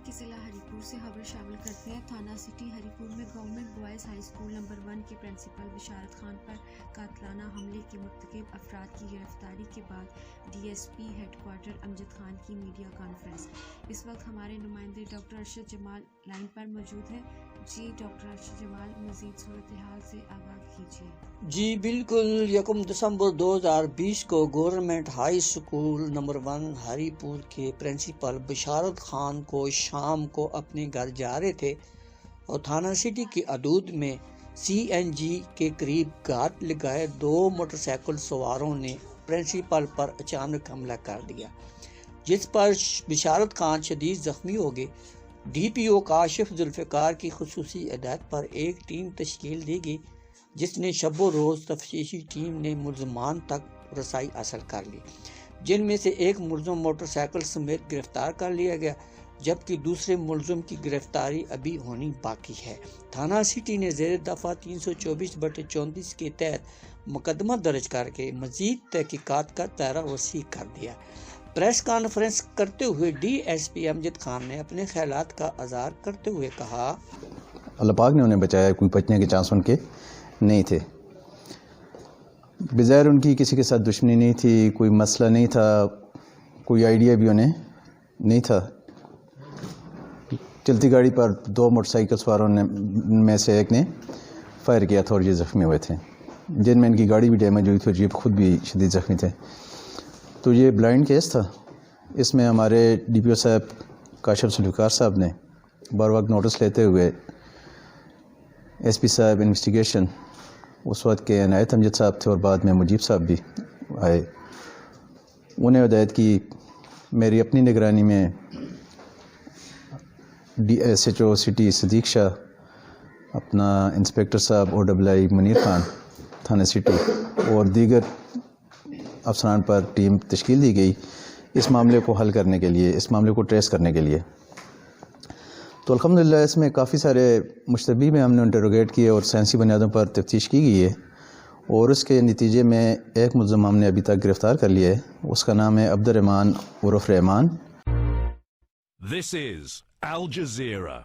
کے ضلع ہری پور سے خبر شامل کرتے ہیں۔ تھانہ سٹی ہری پور میں government boys high school number 1 کے پرنسپل بشارت خان پر قاتلانہ حملے کے مرتکب افراد کی گرفتاری کے بعد D S P head quarter Amjad Khan کی میڈیا کانفرنس۔ اس وقت ہمارے نمائندے ڈاکٹر ارشد جمال لائن پر موجود ہیں۔ جی ڈاکٹر ارشد جمال، مزید صورتحال سے آگاہ کیجیے۔ جی بالکل، 1 دسمبر 2020 کو گورنمنٹ ہائی اسکول نمبر 1 ہری پور کے پرنسپل بشارت خان کو شام کو اپنے گھر جا رہے تھے اور تھانہ سٹی کی حدود میں سی این جی کے قریب گھات لگائے 2 موٹر سائیکل سواروں نے پرنسپل پر اچانک حملہ کر دیا، جس پر بشارت خان شدید زخمی ہو گئے۔ ڈی پی او کاشف ذوالفقار کی خصوصی ہدایت پر ایک ٹیم تشکیل دی گئی، جس نے شب و روز تفتیشی ٹیم نے ملزمان تک رسائی حاصل کر لی، جن میں سے ایک ملزم موٹر سائیکل سمیت گرفتار کر لیا گیا، جبکہ دوسرے ملزم کی گرفتاری ابھی ہونی باقی ہے۔ تھانہ سٹی نے زیر دفعہ 324/34 کے تحت مقدمہ درج کر کے مزید تحقیقات کا دائرہ وسیع کر دیا۔ پریس کانفرنس کرتے ہوئے ڈی ایس پی امجد خان نے اپنے خیالات کا اظہار کرتے ہوئے کہا، اللہ پاک نے انہیں بچایا، کوئی بچنے کے چانس ان کے نہیں تھے۔ بظاہر ان کی کسی کے ساتھ دشمنی نہیں تھی، کوئی مسئلہ نہیں تھا، کوئی آئیڈیا بھی انہیں نہیں تھا۔ چلتی گاڑی پر 2 موٹر سائیکل سواروں میں سے ایک نے فائر کیا تھا اور یہ زخمی ہوئے تھے، جن میں ان کی گاڑی بھی ڈیمیج ہوئی تھی اور یہ خود بھی شدید زخمی تھے۔ تو یہ بلائنڈ کیس تھا۔ اس میں ہمارے ڈی پی او صاحب کاشف ذوالفقار صاحب نے بر وقت نوٹس لیتے ہوئے ایس پی صاحب انویسٹیگیشن اس وقت کے عنایت امجد صاحب تھے اور بعد میں مجیب صاحب بھی آئے، انہیں ہدایت کی۔ میری اپنی نگرانی میں D S H O city Siddique Shah, اپنا انسپیکٹر صاحب O double I Munir Khan تھانہ سٹی اور دیگر افسران پر ٹیم تشکیل دی گئی اس معاملے کو حل کرنے کے لیے، اس معاملے کو ٹریس کرنے کے لیے۔ تو الحمدللہ اس میں کافی سارے مشتبہ میں ہم نے انٹروگیٹ کیے اور سائنسی بنیادوں پر تفتیش کی گئی ہے، اور اس کے نتیجے میں ایک ملزم ہم نے ابھی تک گرفتار کر لیا ہے، اس کا نام ہے عبد الرحمان عرف رحمان۔ This is Al Jazeera.